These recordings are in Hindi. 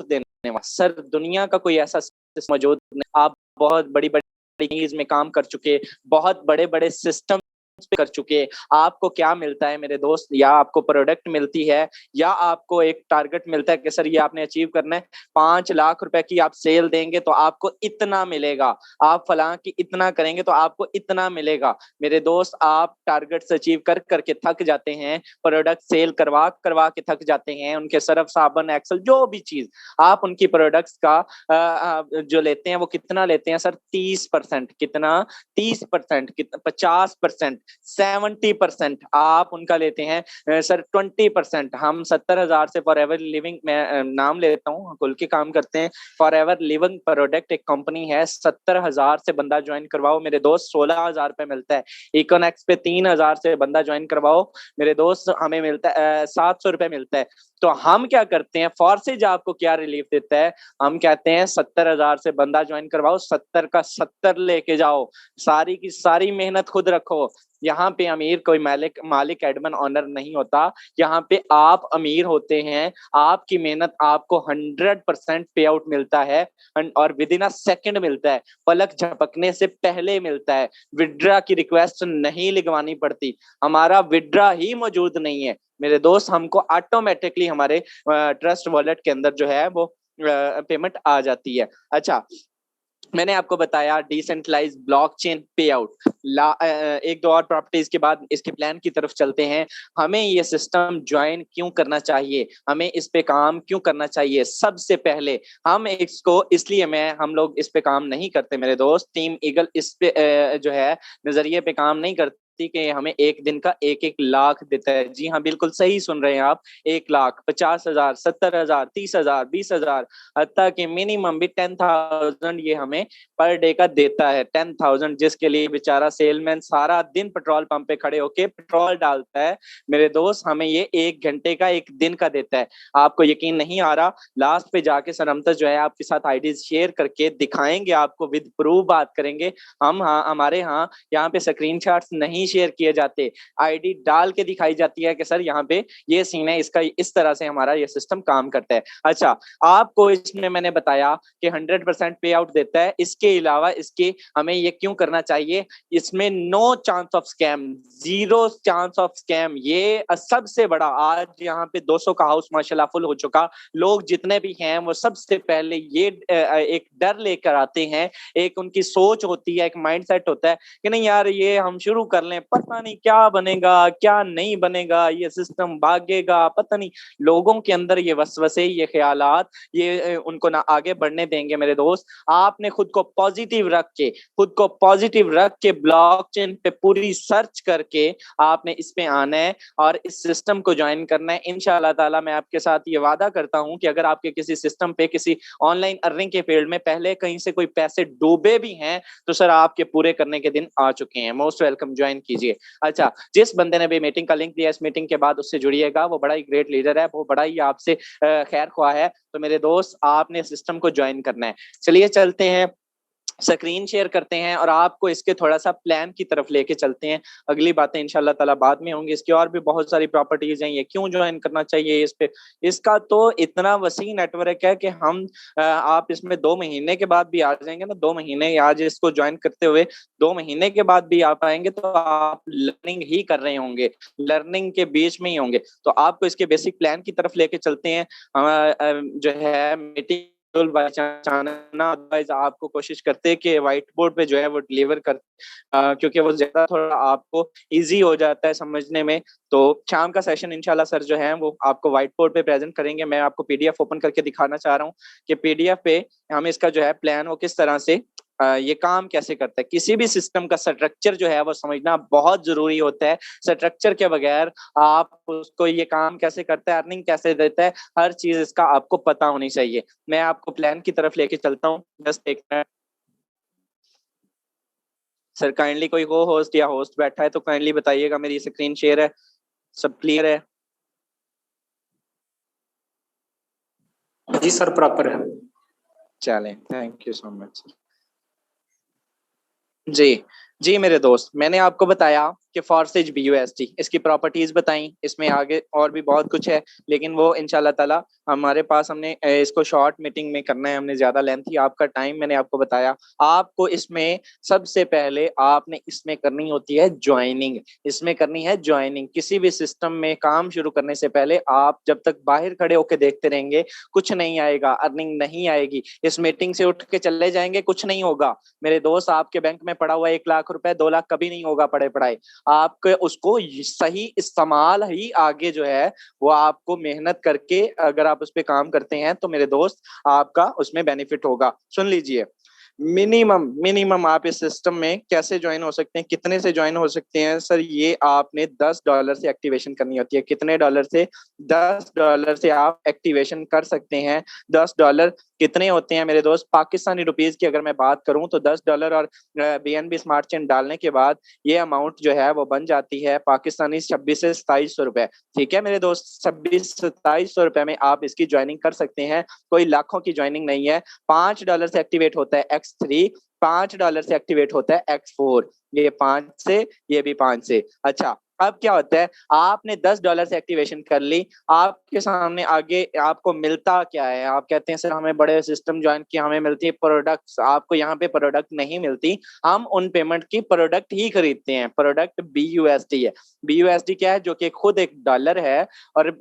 देने वाला। सर दुनिया का कोई ऐसा मौजूद नहीं। आप बहुत बड़ी बड़ी चीज में काम कर चुके, बहुत बड़े बड़े सिस्टम कर चुके, आपको क्या मिलता है मेरे दोस्त? या आपको प्रोडक्ट मिलती है, या आपको एक टारगेट मिलता है कि सर ये आपने अचीव करना है, 5 लाख रुपए की आप सेल देंगे तो आपको इतना मिलेगा, आप फलां की इतना करेंगे तो आपको इतना मिलेगा। मेरे दोस्त आप टारगेट्स अचीव कर करके थक जाते हैं, प्रोडक्ट सेल करवा करवा के थक जाते हैं, उनके सर्फ साबन एक्सल जो भी चीज आप उनकी प्रोडक्ट्स का जो लेते हैं वो कितना लेते हैं सर? 30%। कितना? 30%। 50%, 70% आप उनका लेते हैं सर 20%। हम 70,000 से फॉर एवर लिविंग, मैं नाम लेता हूँ, खुल के काम करते हैं। फॉर एवर लिविंग प्रोडक्ट एक कंपनी है, 70,000 से बंदा ज्वाइन करवाओ मेरे दोस्त, 16,000 रुपए मिलता है। इकोनेक्स पे 3,000 से बंदा ज्वाइन करवाओ मेरे दोस्त, हमें मिलता है 700 रुपए मिलता है। तो हम क्या करते हैं, फॉर्सेज आपको क्या रिलीफ देता है? हम कहते हैं 70,000 से बंदा ज्वाइन करवाओ, 70 का 70 लेके जाओ, सारी की सारी मेहनत खुद रखो। यहाँ पे अमीर कोई मालिक एडमिन ऑनर नहीं होता, यहाँ पे आप अमीर होते हैं, आपकी मेहनत आपको 100% पे आउट मिलता है, और विद इन अ सेकंड मिलता है, पलक झपकने से पहले मिलता है। विड्रा की रिक्वेस्ट नहीं लिखवानी पड़ती, हमारा विड्रा ही मौजूद नहीं है मेरे दोस्त, हमको ऑटोमेटिकली हमारे ट्रस्ट वॉलेट के अंदर जो है वो पेमेंट आ जाती है। अच्छा, मैंने आपको बताया डिसेंट्रलाइज ब्लॉकचेन पे आउट। एक दो और प्रॉपर्टीज के बाद इसके प्लान की तरफ चलते हैं। हमें ये सिस्टम ज्वाइन क्यों करना चाहिए, हमें इस पे काम क्यों करना चाहिए? सबसे पहले हम इसको, इसलिए हम लोग इस पे काम नहीं करते मेरे दोस्त, टीम ईगल इस पे जो है नजरिए पे काम नहीं करती कि हमें एक दिन का 1-1 लाख देता है। जी हाँ, बिल्कुल सही सुन रहे हैं आप, 1 लाख, 50,000, 70,000, 30,000, 20,000, हत्ता कि मिनिमम भी 10,000 ये हमें पर डे का देता है। 10,000 जिसके लिए बेचारा सेलमैन सारा दिन पेट्रोल पंप पे खड़े होके पेट्रोल डालता है मेरे दोस्त, हमें ये 1 घंटे का 1 दिन का देता है। आपको यकीन नहीं आ रहा, लास्ट पे जाके सर अमतज जो है आपके साथ आईडी शेयर करके दिखाएंगे, आपको विद प्रूफ बात करेंगे। हमारे यहाँ पे स्क्रीनशॉट्स नहीं शेयर किए जाते, आईडी डाल के दिखाई जाती है कि सर यहाँ पे ये सीन है इसका, इस तरह से हमारा ये सिस्टम काम करता है। अच्छा, आपको इसमें मैंने बताया कि 100% पे आउट देता है, इसके अलावा इसके हमें ये क्यों करना चाहिए? इसमें no chance of scam, 0 chance of scam. ये सबसे बड़ा, आज यहाँ पे 200 का हाउस माशाल्लाह फुल हो चुका, लोग जितने भी हैं वो सबसे पहले ये एक डर लेकर आते हैं, एक उनकी सोच होती है, एक माइंडसेट होता है कि नहीं यार ये हम शुरू कर लें, पता नहीं क्या बनेगा क्या नहीं बनेगा, ये सिस्टम भागेगा, पता नहीं। लोगों के अंदर ये वसवसे, ये ख्यालात, ये उनको ना आगे बढ़ने देंगे मेरे दोस्त। आपने खुद को पॉजिटिव रख के ब्लॉकचेन पे पूरी सर्च करके आपने इस पे आना है और इस सिस्टम को ज्वाइन करना है। इंशाल्लाह ताला मैं आपके साथ ये वादा करता हूं कि अगर आपके किसी सिस्टम पे, किसी ऑनलाइन अर्निंग के फील्ड में पहले कहीं से कोई पैसे डूबे भी हैं तो सर आपके पूरे करने के दिन आ चुके हैं। मोस्ट वेलकम, ज्वाइन कीजिए। अच्छा, जिस बंदे ने भी मीटिंग का लिंक दिया, इस मीटिंग के बाद उससे जुड़िएगा, वो बड़ा ही ग्रेट लीडर है, वो बड़ा ही आपसे खैर ख्वाह है। तो मेरे दोस्त आपने सिस्टम को ज्वाइन करना है। चलिए चलते हैं, स्क्रीन शेयर करते हैं और आपको इसके थोड़ा सा प्लान की तरफ लेके चलते हैं। अगली बातें इंशाल्लाह ताला बाद में होंगी, इसकी और भी बहुत सारी प्रॉपर्टीज हैं, ये क्यों ज्वाइन करना चाहिए इस पे, इसका तो इतना वसी नेटवर्क है कि हम आप इसमें 2 महीने के बाद भी आ जाएंगे ना, 2 महीने आज इसको ज्वाइन करते हुए 2 महीने के बाद भी आप आएंगे तो आप लर्निंग ही कर रहे होंगे, लर्निंग के बीच में ही होंगे। तो आपको इसके बेसिक प्लान की तरफ लेके चलते हैं। जो है मीटिंग आपको कोशिश करते हैं कि व्हाइट बोर्ड पे जो है वो डिलीवर कर, क्योंकि वो ज्यादा थोड़ा आपको इजी हो जाता है समझने में। तो शाम का सेशन इंशाल्लाह सर जो है वो आपको व्हाइट बोर्ड पे प्रेजेंट करेंगे। मैं आपको पीडीएफ ओपन करके दिखाना चाह रहा हूँ कि पीडीएफ पे हम इसका जो है प्लान वो किस तरह से ये काम कैसे करता है। किसी भी सिस्टम का स्ट्रक्चर जो है वो समझना बहुत जरूरी होता है। स्ट्रक्चर के बगैर आप उसको ये काम कैसे करता है, अर्निंग कैसे देता है, हर चीज इसका आपको पता होनी चाहिए। मैं आपको प्लान की तरफ लेके चलता हूँ, जस्ट एक मिनट। सर काइंडली कोई को होस्ट या होस्ट बैठा है तो काइंडली बताइएगा, मेरी स्क्रीन शेयर है, सब क्लियर है? जी सर, प्रॉपर है। चलें, thank you so much sir. जी, जी मेरे दोस्त, मैंने आपको बताया कि फॉर्सेज BUSD इसकी प्रॉपर्टीज बताई, इसमें आगे और भी बहुत कुछ है, लेकिन वो इंशाल्लाह ताला हमारे पास हमने इसको शॉर्ट मीटिंग में करना है, हमने ज्यादा लेंथी आपका टाइम मैंने आपको बताया। आपको इसमें सबसे पहले आपने इसमें करनी होती है ज्वाइनिंग, इसमें करनी है ज्वाइनिंग। किसी भी सिस्टम में काम शुरू करने से पहले आप जब तक बाहर खड़े होकर देखते रहेंगे कुछ नहीं आएगा, अर्निंग नहीं आएगी। इस मीटिंग से उठ के चले जाएंगे, कुछ नहीं होगा मेरे दोस्त। आपके बैंक में पड़ा हुआ 1 लाख रुपए 2 लाख कभी नहीं होगा पढ़े पढ़ाई। आपके उसको सही इस्तेमाल ही आगे जो है वो आपको मेहनत करके अगर आप उस पर काम करते हैं तो मेरे दोस्त आपका उसमें बेनिफिट होगा। सुन लीजिए, मिनिमम मिनिमम आप इस सिस्टम में कैसे ज्वाइन हो सकते हैं, कितने से ज्वाइन हो सकते हैं सर? ये आपने $10 से एक्टिवेशन करनी होती है। कितने डॉलर से? $10 से आप एक्टिवेशन कर सकते हैं। $10 कितने होते हैं मेरे दोस्त? पाकिस्तानी रुपीज की अगर मैं बात करूं तो $10 और BNB स्मार्ट चेन डालने के बाद ये अमाउंट जो है वो बन जाती है पाकिस्तानी 26 से 2700 रुपए। ठीक है मेरे दोस्त, 26-2700 रुपए में आप इसकी ज्वाइनिंग कर सकते हैं। कोई लाखों की ज्वाइनिंग नहीं है। $5 से एक्टिवेट होता है X3, $5 से एक्टिवेट होता है X4। ये 5 से, ये भी 5 से। अच्छा, अब क्या होता है, आपने $10 से एक्टिवेशन कर ली, आपके सामने आगे आपको मिलता क्या है? आप कहते हैं सर हमें बड़े सिस्टम ज्वाइन किया, हमें मिलती है प्रोडक्ट्स। आपको यहाँ पे प्रोडक्ट नहीं मिलती, हम उन पेमेंट की प्रोडक्ट ही खरीदते हैं। प्रोडक्ट BUSD है। BUSD क्या है? जो कि खुद एक डॉलर है और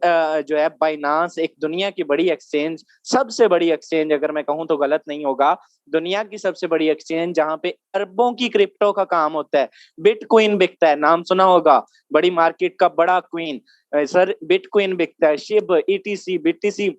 जो है बाइनांस एक दुनिया की बड़ी एक्सचेंज, सबसे बड़ी एक्सचेंज अगर मैं कहूँ तो गलत नहीं होगा, दुनिया की सबसे बड़ी एक्सचेंज जहां पे अरबों की क्रिप्टो का काम होता है। बिटकॉइन बिकता है, नाम सुना होगा, बड़ी मार्केट का बड़ा क्वीन सर बिटकॉइन बिकता है। Shiv, ETC, BTC,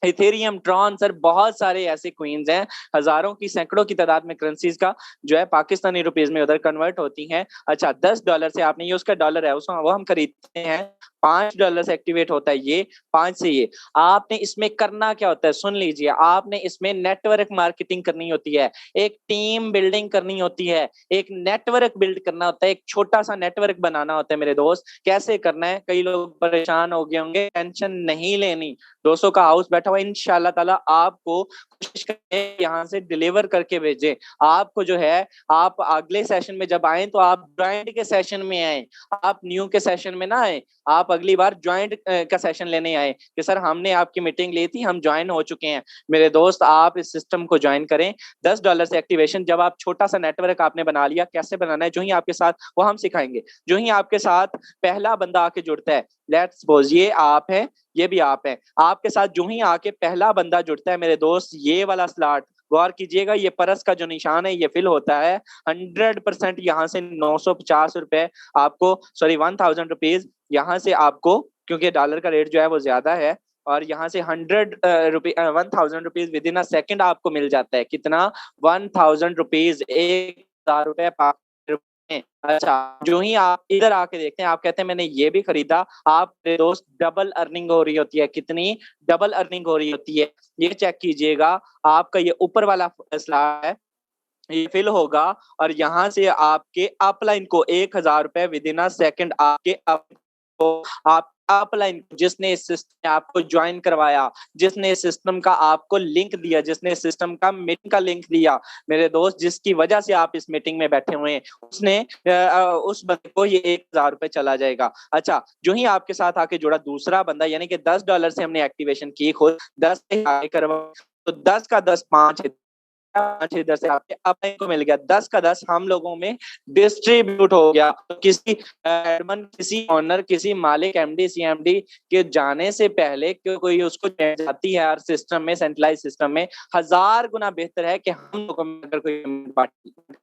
Ethereum, Tron, sir बहुत सारे ऐसे क्वींस हैं, हजारों की सैकड़ों की तादाद में करेंसीज का जो है पाकिस्तानी रुपीज में उधर कन्वर्ट होती हैं। अच्छा, $10 से आपने, ये उसका डॉलर है, उसको वो हम खरीदते हैं। $5 से एक्टिवेट होता है ये, 5 से ये। आपने इसमें करना क्या होता है सुन लीजिए, आपने इसमें नेटवर्क मार्केटिंग करनी होती है, एक टीम बिल्डिंग करनी होती है, एक नेटवर्क बिल्ड करना होता है, एक छोटा सा नेटवर्क बनाना होता है मेरे दोस्त। कैसे करना है? कई लोग परेशान हो गए होंगे, टेंशन नहीं लेनी। 200 का हाउस बैठा हुआ इंशाल्लाह ताला आपको कोशिश करें यहाँ से डिलीवर करके भेजे। आपको जो है, आप अगले सेशन में जब आए तो आप ज्वाइंट के सेशन में आए, आप न्यू के सेशन में ना आए। आप अगली बार ज्वाइंट का सेशन लेने आए कि सर हमने आपकी मीटिंग ली थी, हम ज्वाइन हो चुके हैं। मेरे दोस्त, आप इस सिस्टम को ज्वाइन करें। $10 से एक्टिवेशन। जब आप छोटा सा नेटवर्क आपने बना लिया, कैसे बनाना है जो ही आपके साथ वो हम सिखाएंगे। जो ही आपके साथ पहला बंदा आके जुड़ता है, लेट्स सपोज ये आप है, ये भी आप है, आपके साथ जो ही आके पहला बंदा जुड़ता है मेरे दोस्त, ये वाला स्लॉट गौर कीजिएगा, ये परस का जो निशान है ये फिल होता है 100%। यहाँ से 950 रुपए आपको, सॉरी 1000 रुपीज यहाँ से आपको, क्योंकि डॉलर का रेट जो है वो ज्यादा है, और यहाँ से 1000 rupees with in a second आपको मिल जाता है। कितना? 1000 रुपीज, 1000 रुपए। अच्छा, जो ही आप इधर आके देखते हैं, आप कहते हैं मैंने ये भी खरीदा, आप दोस्त डबल अर्निंग हो रही होती है। कितनी डबल अर्निंग हो रही होती है? ये चेक कीजिएगा, आपका ये ऊपर वाला स्लैब है ये फिल होगा, और यहाँ से आपके अपलाइन को 1000 रुपए विद इन अ सेकेंड आपके आप अपलाइन, जिसने इस सिस्टम में आपको ज्वाइन करवाया, जिसने इस सिस्टम का आपको लिंक दिया, जिसने इस सिस्टम का मीटिंग का लिंक दिया मेरे दोस्त, जिसकी वजह से आप इस मीटिंग में बैठे हुए हैं, उसने उस बंदे को ये 1000 रुपए चला जाएगा। अच्छा, जो ही आपके साथ आके जुड़ा दूसरा बंदा, यानी कि $10 से हमने एक्टिवेशन की, खुद 10 से आगे करवा, तो 10 का 10 5 इधर से आपके अपने को मिल गया, 10 का 10 हम लोगों में डिस्ट्रीब्यूट हो गया। तो किसी एडमन, किसी ऑनर, किसी मालिक, MD, CMD के जाने से पहले कोई उसको जाती है यार सिस्टम में, सेंट्रलाइज सिस्टम में, 1000 गुना बेहतर है कि हम लोगों में अगर कोई बात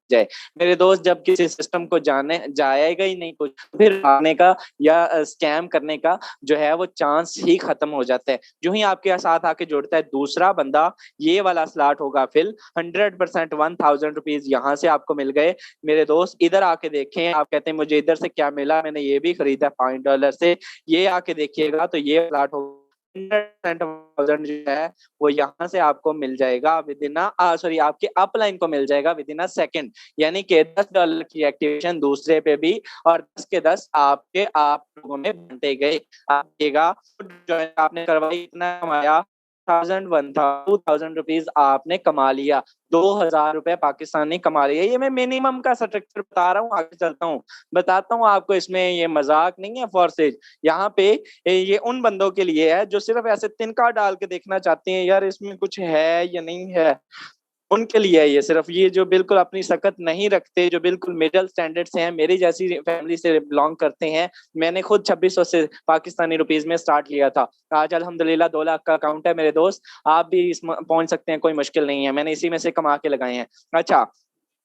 जाए। मेरे दोस्त, जब किसी सिस्टम को जाने जाएगा ही नहीं कुछ, फिर आने का या स्कैम करने का जो है वो चांस ही खत्म हो जाता है। जो ही आपके साथ आके जुड़ता है दूसरा बंदा, ये वाला स्लॉट होगा फिल 100%। 1000 रुपीज यहाँ से आपको मिल गए मेरे दोस्त। इधर आके देखें, आप कहते हैं मुझे इधर से क्या मिला, मैंने ये भी खरीदा $5 से, ये आके देखिएगा तो ये प्लाट हो 100% जो है वो यहाँ से आपको मिल जाएगा विद इन सॉरी आपके अपलाइन को मिल जाएगा विद इन अ सेकेंड। यानी कि $10 की एक्टिवेशन दूसरे पे भी, और 10 के 10 आपके आप लोगों में बनते गए। आपका आपने करवाई, इतना कमाया, ₹2000 आपने कमा लिया, 2000 रुपए पाकिस्तानी कमा लिया। ये मैं मिनिमम का स्ट्रक्चर बता रहा हूँ, आगे चलता हूँ, बताता हूँ आपको, इसमें ये मजाक नहीं है फॉरसेज। यहाँ पे ये उन बंदों के लिए है जो सिर्फ ऐसे तिनका डाल के देखना चाहते हैं यार इसमें कुछ है या नहीं है, उनके लिए है ये सिर्फ। ये जो बिल्कुल अपनी सकत नहीं रखते, जो बिल्कुल मिडिल स्टैंडर्ड से हैं, मेरी जैसी फैमिली से बिलोंग करते हैं। मैंने खुद 2600 से पाकिस्तानी रुपीज में स्टार्ट किया था, आज अल्हम्दुलिल्लाह 2 लाख का अकाउंट है मेरे दोस्त। आप भी इस पहुंच सकते हैं, कोई मुश्किल नहीं है, मैंने इसी में से कमा के लगाए हैं। अच्छा,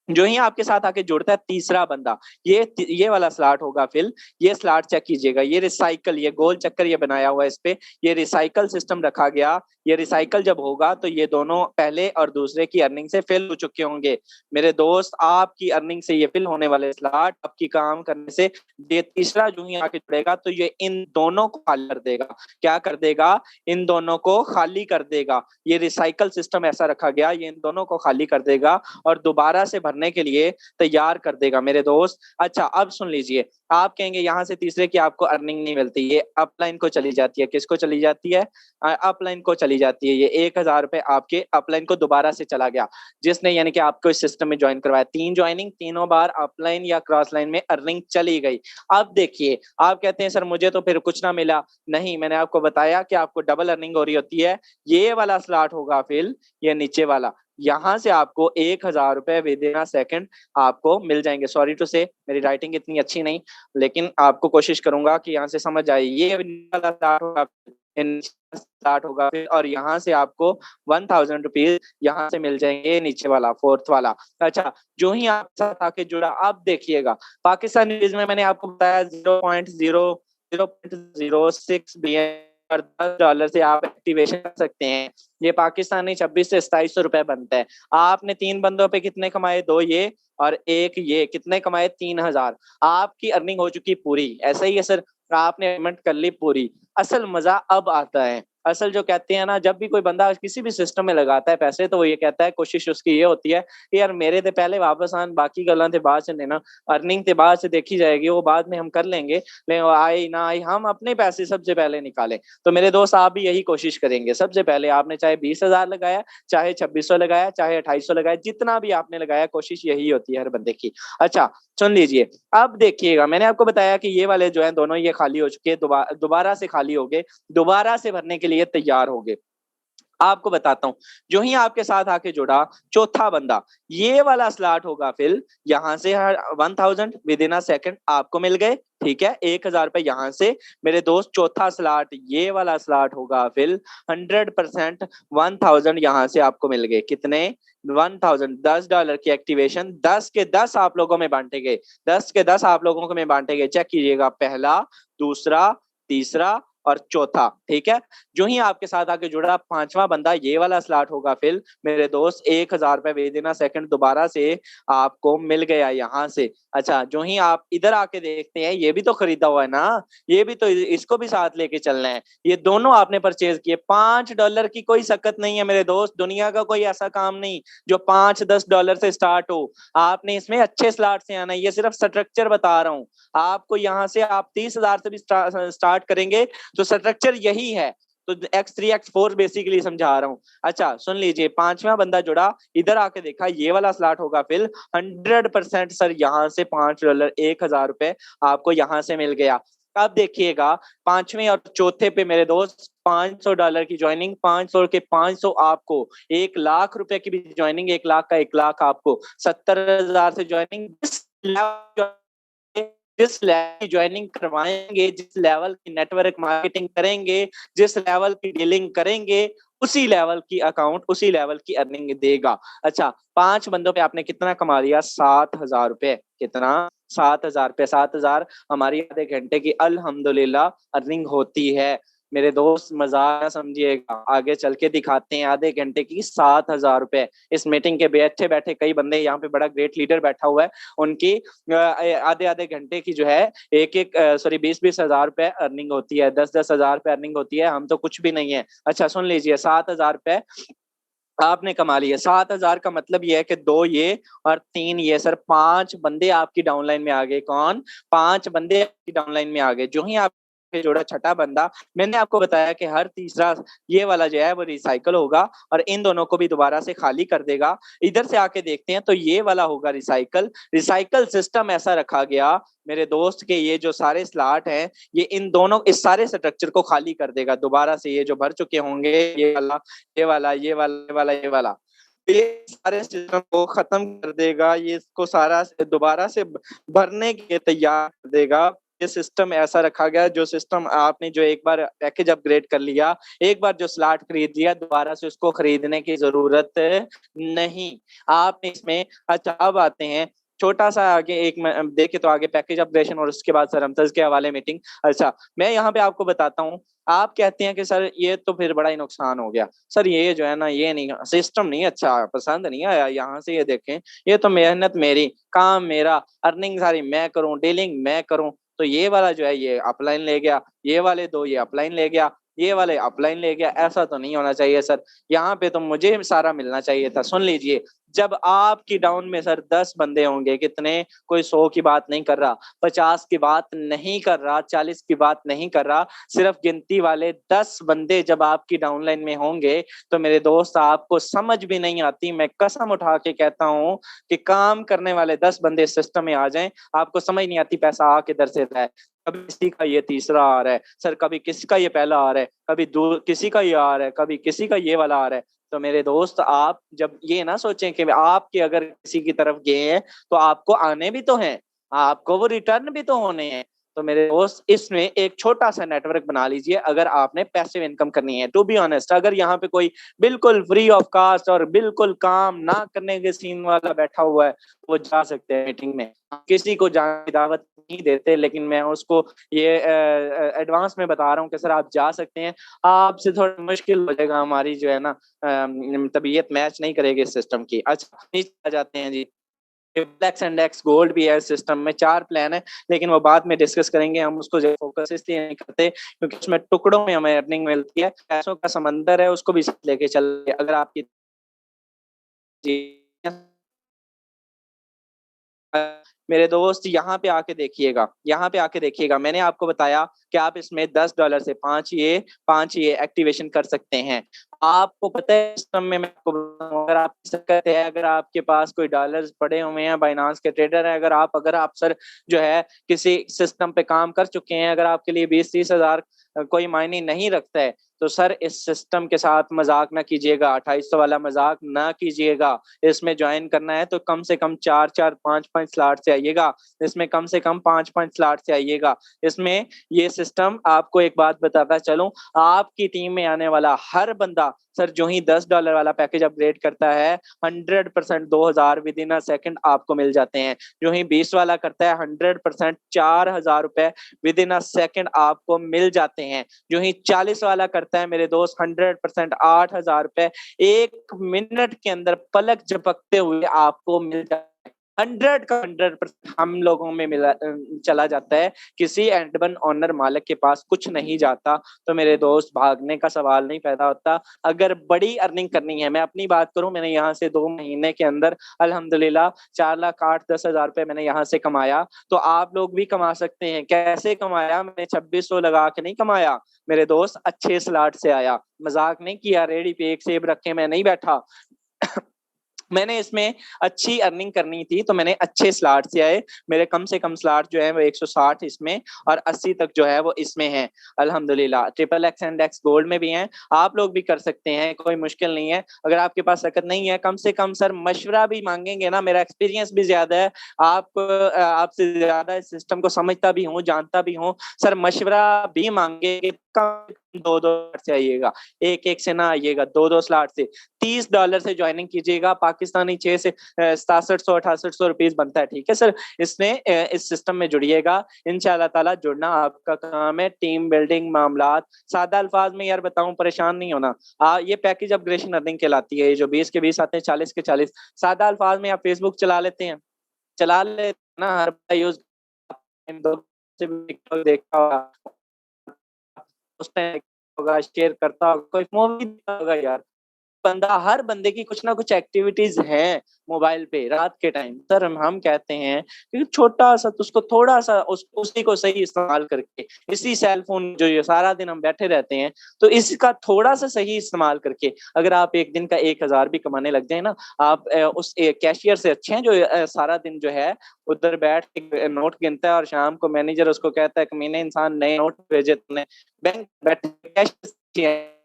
जो ही आपके साथ आके जुड़ता है तीसरा बंदा, ये वाला स्लॉट होगा फिल। ये स्लॉट चेक कीजिएगा, ये रिसाइकल, ये गोल चक्कर ये बनाया हुआ है, इस पे ये रिसाइकल सिस्टम रखा गया। ये रिसाइकल जब होगा तो ये दोनों पहले और दूसरे की अर्निंग से फिल हो चुके होंगे मेरे दोस्त। आपकी अर्निंग से ये फिल होने वाले स्लॉट आपकी काम करने से, ये तीसरा जो ही आके जुड़ेगा तो ये इन दोनों को खाली कर देगा। क्या कर देगा? इन दोनों को खाली कर देगा। ये रिसाइकल सिस्टम ऐसा रखा गया, ये इन दोनों को खाली कर देगा और दोबारा से भरने के लिए तैयार कर देगा मेरे दोस्त। अच्छा, अब सुन लीजिए, आप कहेंगे यहाँ से तीसरे की आपको अर्निंग नहीं मिलती, ये अपलाइन को चली जाती है। किसको चली जाती है? अपलाइन को चली जाती है। ये 1000 रुपए आपके अपलाइन को दोबारा से चला गया, जिसने यानी कि आपको इस सिस्टम में ज्वाइन करवाया। 3 ज्वाइनिंग, तीनों बार अपलाइन या क्रॉस लाइन में अर्निंग चली गई। अब देखिए, आप कहते हैं सर मुझे तो फिर कुछ ना मिला। नहीं, मैंने आपको बताया कि आपको डबल अर्निंग हो रही होती है। ये वाला स्लॉट होगा फिर, ये नीचे वाला, यहाँ से आपको 1000 रुपए विद इन अ सेकंड आपको मिल जाएंगे। सॉरी टू से, मेरी राइटिंग इतनी अच्छी नहीं, लेकिन आपको कोशिश करूंगा कि यहाँ से समझ आए। ये वाला स्टार्ट होगा फिर, और यहाँ से आपको 1000 रुपीज यहाँ से मिल जाएंगे, नीचे वाला फोर्थ वाला। अच्छा, जो ही आप साथ आके जुड़ा, आप देखिएगा पाकिस्तानी रुपीज में मैंने आपको बताया 0.06 बिलियन और $10 से आप एक्टिवेशन कर सकते हैं। ये पाकिस्तानी 26 से 2700 रुपए बनता है। आपने 3 बंदों पे कितने कमाए? 2 ये और 1 ये, कितने कमाए? 3000। आपकी अर्निंग हो चुकी पूरी। ऐसा ही है सर, आपने पेमेंट कर ली पूरी। असल मजा अब आता है। असल जो कहते हैं ना, जब भी कोई बंदा किसी भी सिस्टम में लगाता है पैसे, तो वो ये कहता है, कोशिश उसकी ये होती है कि यार मेरे तो पहले वापस आन, बाकी गल्लां ते बाद च लेना, अर्निंग ते बाद से देखी जाएगी, वो बाद में हम कर लेंगे, लेकिन वो आई ना आई, हम अपने पैसे सबसे पहले निकालें। तो मेरे दोस्त, आप भी यही कोशिश करेंगे। सबसे पहले आपने चाहे 20,000 लगाया, चाहे 2600 लगाया, चाहे 2800 लगाया, जितना भी आपने लगाया, कोशिश यही होती है हर बंदे की। अच्छा, सुन लीजिए, अब देखिएगा, मैंने आपको बताया कि ये वाले जो है दोनों ये खाली हो चुके, दोबारा से खाली हो गए, दोबारा से भरने के लिए तैयार हो गए। आपको बताता हूं, जो ही आपके साथ आके जुड़ा चौथा बंदा, ये वाला स्लॉट होगा फिर, यहाँ से 1000 विद इन अ सेकंड आपको मिल गए, ठीक है, 1000 रुपए यहाँ से मेरे दोस्त। चौथा स्लॉट, ये वाला स्लॉट होगा फिर 100% 1000 यहाँ से आपको मिल गए। कितने? 1000। $10 की एक्टिवेशन, 10 के 10 आप लोगों में बांटे गए, 10 के 10 आप लोगों को में बांटे गए। चेक कीजिएगा, पहला, दूसरा, तीसरा और चौथा, ठीक है। जो ही आपके साथ आके जुड़ा पांचवा बंदा, ये वाला स्लॉट होगा फिर मेरे दोस्त, 1000 रुपए विद इन अ सेकंड दोबारा से आपको मिल गया यहाँ से। अच्छा, जो ही आप इधर आके देखते हैं, ये भी तो खरीदा हुआ है ना, ये भी तो, इसको भी साथ लेके चलना है। ये दोनों आपने परचेज किए। $5 की कोई सकत नहीं है मेरे दोस्त, दुनिया का कोई ऐसा काम नहीं जो $5-10 से स्टार्ट हो। आपने इसमें अच्छे स्लॉट से आना है, ये सिर्फ स्ट्रक्चर बता रहा हूँ आपको। यहाँ से आप 30,000 से भी स्टार्ट करेंगे तो स्ट्रक्चर यही है। तो X3 X4 बेसिकली समझा रहा हूँ। अच्छा, सुन लीजिए, पांचवा बंदा जुड़ा, इधर आके देखा, ये वाला स्लॉट होगा फिर 100% सर, यहाँ से $5, 1000 रुपए आपको यहाँ से मिल गया। अब देखिएगा, पांचवें और चौथे पे मेरे दोस्त $500 की ज्वाइनिंग, 500 के 500 आपको, 1,00,000 रुपए की भी ज्वाइनिंग, 1,00,000 का 1,00,000 आपको, 70,000 से ज्वाइनिंग। जिस लेवल की ज्वाइनिंग करवाएंगे, जिस लेवल की नेटवर्क मार्केटिंग करेंगे, जिस लेवल की डीलिंग करेंगे, उसी लेवल की अकाउंट, उसी लेवल की अर्निंग देगा। अच्छा, 5 बंदों पे आपने कितना कमा लिया? 7,000 रुपए। कितना? 7,000 रुपए। 7,000 हमारी आधे घंटे की अल्हम्दुलिल्लाह अर्निंग होती है मेरे दोस्त। मजाक ना समझिएगा, आगे चल के दिखाते हैं। आधे घंटे की 7,000 रुपए। इस मीटिंग के बैठे बैठे कई बंदे, यहाँ पे बड़ा ग्रेट लीडर बैठा हुआ है, उनकी आधे आधे घंटे की जो है एक एक 20-20 हजार रुपए अर्निंग होती है, 10-10 हजार रुपए अर्निंग होती है। हम तो कुछ भी नहीं है। अच्छा, सुन लीजिए, 7,000 रुपए आपने कमा लिया। 7,000 का मतलब ये है कि 2 ये और 3 ये, सर 5 बंदे आपकी डाउनलाइन में आ गए। कौन? 5 बंदे आपकी डाउनलाइन में आ गए। जो ही आप के जोड़ा छठा बंदा। मैंने आपको बताया कि हर तीसरा ये वाला जो है वो रिसाइकल होगा और इन दोनों को भी दोबारा से खाली कर देगा। इधर से आके देखते हैं तो ये वाला होगा रिसाइकल। रिसाइकल सिस्टम ऐसा रखा गया मेरे दोस्त के ये जो सारे स्लॉट हैं ये इन दोनों इस सारे स्ट्रक्चर को खाली कर देगा दोबारा से। ये जो भर चुके होंगे ये वाला ये वाला ये वाला ये वाला ये वाला, ये सारे सिस्टम को खत्म कर देगा। ये इसको सारा दोबारा से भरने के लिए तैयार कर देगा। ये सिस्टम ऐसा रखा गया जो सिस्टम आपने जो एक बार पैकेज अपग्रेड कर लिया, एक बार जो स्लॉट खरीद लिया दोबारा से उसको खरीदने की जरूरत नहीं। आपने इसमें अच्छा अब आते हैं छोटा सा आगे एक देखे तो आगे पैकेज अपग्रेडेशन और उसके बाद सर हमसज के हवाले मीटिंग। अच्छा मैं यहाँ पे आपको बताता हूँ। आप कहते हैं कि सर ये तो फिर बड़ा ही नुकसान हो गया। सर ये जो है ना ये नहीं सिस्टम नहीं अच्छा पसंद नहीं आया। यहाँ से ये देखें ये तो मेहनत मेरी काम मेरा अर्निंग सारी मैं करूँ डीलिंग मैं करूँ। तो ये वाला जो है ये अपलाइन ले गया, ये वाले दो ये अपलाइन ले गया, ये वाले अपलाइन ले गया। ऐसा तो नहीं होना चाहिए सर। यहाँ पे तो मुझे सारा मिलना चाहिए था। सुन लीजिए जब आपकी डाउन में सर 10 बंदे होंगे कितने, कोई 100 की बात नहीं कर रहा, 50 की बात नहीं कर रहा, 40 की बात नहीं कर रहा, सिर्फ गिनती वाले 10 बंदे जब आपकी डाउनलाइन में होंगे तो मेरे दोस्त आपको समझ भी नहीं आती। मैं कसम उठा के कहता हूँ कि काम करने वाले 10 बंदे सिस्टम में आ जाएं आपको समझ नहीं आती पैसा आ किधर से रहा है। कभी किसी का ये तीसरा आ रहा है सर, कभी किसी का ये पहला आ रहा है, कभी किसी का ये आ रहा है, कभी किसी का ये वाला आ रहा है। तो मेरे दोस्त आप जब ये ना सोचें कि आपके अगर किसी की तरफ गए हैं तो आपको आने भी तो हैं, आपको वो रिटर्न भी तो होने हैं। तो मेरे दोस्त इसमें एक छोटा सा नेटवर्क बना लीजिए अगर आपने पैसिव इनकम करनी है। टू बी ऑनेस्ट अगर यहाँ पे कोई बिल्कुल फ्री ऑफ कॉस्ट और बिल्कुल काम ना करने के सीन वाला बैठा हुआ है वो जा सकते हैं मीटिंग में। किसी को जाने की दावत नहीं देते लेकिन मैं उसको ये एडवांस में बता रहा हूँ कि सर आप जा सकते हैं। आपसे थोड़ा मुश्किल हो जाएगा, हमारी जो है ना तबीयत मैच नहीं करेगी इस सिस्टम की। अच्छा नीचे आ जाते हैं जी। फ्लेक्स एंड एक्स गोल्ड भी है सिस्टम में, 4 प्लान है लेकिन वो बाद में डिस्कस करेंगे। हम उसको जो फोकस इसलिए नहीं करते क्योंकि उसमें टुकड़ों में हमें अर्निंग मिलती है। पैसों का समंदर है उसको भी लेके चल अगर आपकी मेरे दोस्त यहाँ पे आके देखिएगा, यहाँ पे आके देखिएगा। मैंने आपको बताया कि आप इसमें $10 से 5 ये एक्टिवेशन कर सकते हैं। आपको पता है सिस्टम में मैं आपको अगर आप सकते हैं अगर आपके पास कोई डॉलर्स पड़े हुए हैं, बाइनांस के ट्रेडर है, अगर आप सर जो है किसी सिस्टम पे काम कर चुके हैं, अगर आपके लिए 20-30 हजार कोई मायने नहीं रखता है तो सर इस सिस्टम के साथ मजाक ना कीजिएगा, 2800 वाला मजाक ना कीजिएगा। इसमें ज्वाइन करना है तो कम से कम 4-4 5-5 स्लॉट से आइएगा। इसमें कम से कम 5-5 स्लॉट से आइएगा। इसमें ये सिस्टम आपको एक बात बताता चलूं, आपकी टीम में आने वाला हर बंदा सर जो ही $10 वाला पैकेज अपग्रेड करता है 100% 2000 विद इन अ सेकंड आपको मिल जाते हैं। जो ही 20 वाला करता है 100% 4000 रुपए विद इन अ सेकंड आपको मिल जाते हैं। जो ही 40 वाला करता है मेरे दोस्त 100% 8000 रुपए 1 मिनट के अंदर पलक झपकते हुए आपको मिल जाता है। 100% हम लोगों में मिला चला जाता है, किसी एंडवन ओनर मालिक के पास कुछ नहीं जाता। तो मेरे दोस्त भागने का सवाल नहीं पैदा होता। अगर बड़ी अर्निंग करनी है, मैं अपनी बात करूं, मैंने यहाँ से 2 महीने के अंदर अल्हम्दुलिल्लाह 4,08,10,000 रुपए मैंने यहाँ से कमाया। तो आप लोग भी कमा सकते हैं। कैसे कमाया? मैंने 2600 लगा के नहीं कमाया मेरे दोस्त, अच्छे स्लॉट से आया। मजाक नहीं किया, रेडी पे एक सेब रखे मैं नहीं बैठा। मैंने इसमें अच्छी अर्निंग करनी थी तो मैंने अच्छे स्लॉट से आए। मेरे कम से कम स्लॉट जो है वो 160 इसमें और 80 तक जो है वो इसमें है अल्हम्दुलिल्लाह। Triple x and x gold में भी हैं, आप लोग भी कर सकते हैं, कोई मुश्किल नहीं है। अगर आपके पास सकत नहीं है, कम से कम सर मशवरा भी मांगेंगे ना, मेरा एक्सपीरियंस भी ज्यादा है, आपसे ज्यादा इस सिस्टम को समझता भी हूँ जानता भी हूँ। सर मशवरा भी मांगेंगे, कम 2-2 से आइएगा, एक से ना आइएगा, 2-2 स्लॉट से। $30 से ज्वाइनिंग कीजिएगा, पाकिस्तानी 6 से 6700-6800 रुपीज बनता है। ठीक है सर, इसमें इस सिस्टम में जुड़िएगा इंशाल्लाह ताला। जुड़ना आपका काम है, टीम बिल्डिंग मामलात। सादा अल्फाज में यार बताऊं, परेशान नहीं होना। ये पैकेज अपग्रेडेशन अर्निंग कहलाती है। ये जो 20 के 20 आते हैं, 40 के 40। सादा अल्फाज में आप फेसबुक चला लेते हैं, चला लेते ना, हर यूज देखा होगा, उस पे होगा, शेयर करता होगा, कोई मूवी होगा यार, बंदा, हर बंदे की कुछ ना कुछ एक्टिविटीज हैं मोबाइल पे रात के टाइम। सर हम कहते हैं कि छोटा सा, उसको थोड़ा सा उसी को सही इस्तेमाल करके, इसी सेल फोन जो ये सारा दिन हम बैठे रहते हैं, तो इसका थोड़ा सा सही इस्तेमाल करके अगर आप एक दिन का 1,000 भी कमाने लग जाए ना, आप उस कैशियर से अच्छे हैं जो सारा दिन जो है उधर बैठ के नोट गिनता है और शाम को मैनेजर उसको कहता है कि मैंने इंसान नए नोट भेजे तुमने, बैंक बैठे कैश